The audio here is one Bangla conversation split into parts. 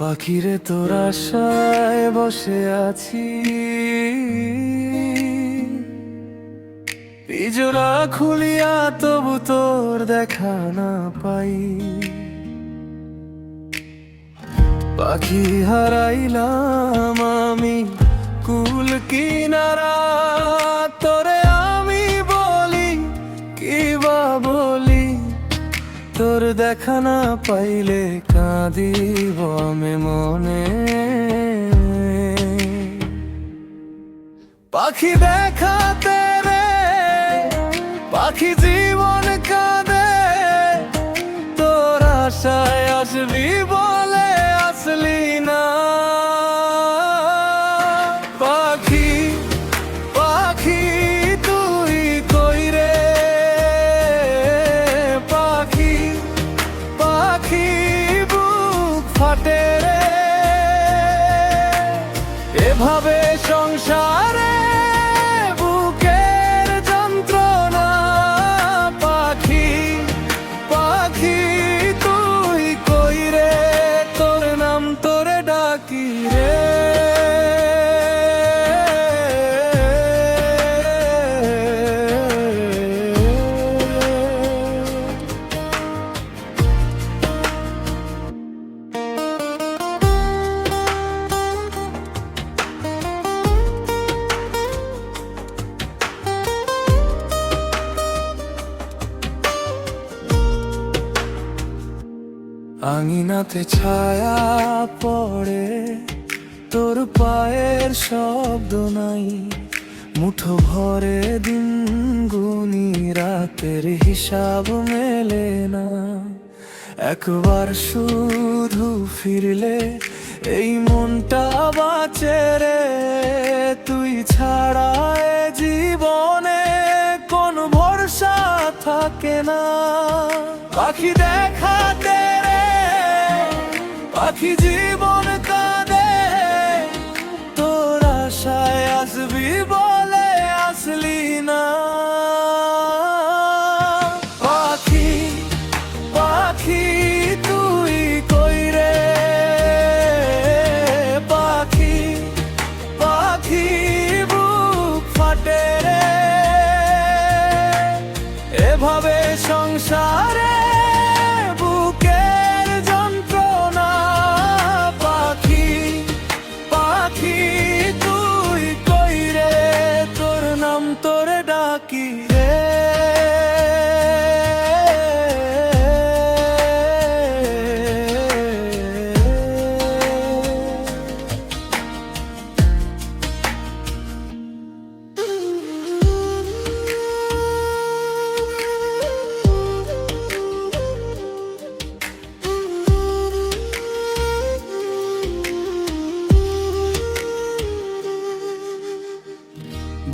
পাখিরে তোর আশায় বসে আছি, পিজরা খুলিয়া তবু তোর দেখা না পাই। পাখি হারাইলাম আমি কুল কিনারা, তোরে আমি বলি কি বা বলি, তোর দেখা না পাইলে কাঁদিব আমি মনে। পাখি দেখাতে রে পাখি জীবন কাঁদে, তোর আশায় আসবি বলে আসলি না। পাখি পাখি তুই কই রে, পাখি পাখি বুক ফাটে রে, এভাবে সংসারে বুকের যন্ত্রণা। পাখি পাখি তুই কই রে, তোর নাম তোরে ডাকি রে। আঙিনাতে ছায়া পড়ে, তোর পায়ের শব্দ নাই, মুঠো ভরে দিন গুনি রাতের হিসাব মেলে না। একবার শুধু ফিরলে এই মনটা বাঁচে রে, তুই ছাড়া এ জীবনে কোন ভরসা থাকে না। পাখি দেখাতে রে পাখি জীবন কাঁদে, তোর আশায় আসবি বলে আসলি না। পাখি পাখি তুই কই রে, পাখি পাখি বুক ফাটে রে, এভাবে সংসারে বুকের যন্ত্রণা। পাখি পাখি তুই কই রে, তোর নাম তোরে ডাকি রে।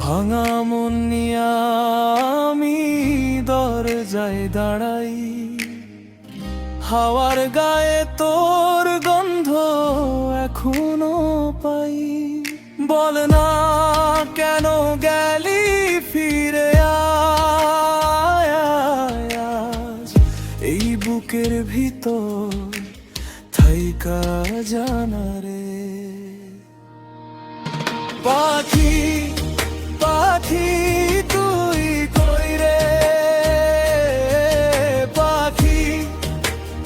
ভাঙা মন নিয়া আমি দরজায় দাঁড়াই, হাওয়ার গায়ে তোর গন্ধ এখনো পাই। বল না কেন গেলি ফিরে আয় আজ, এই বুকের ভিতর থাইকা জানা রে। পাখি পাখি তুই কই রে, পাখি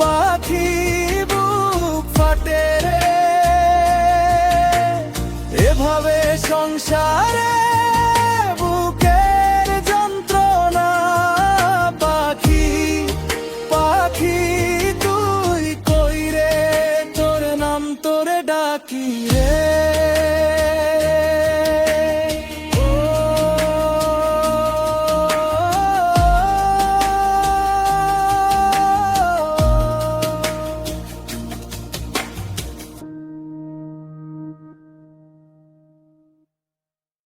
পাখি বুক ফাটে রে, এভাবে সংসারে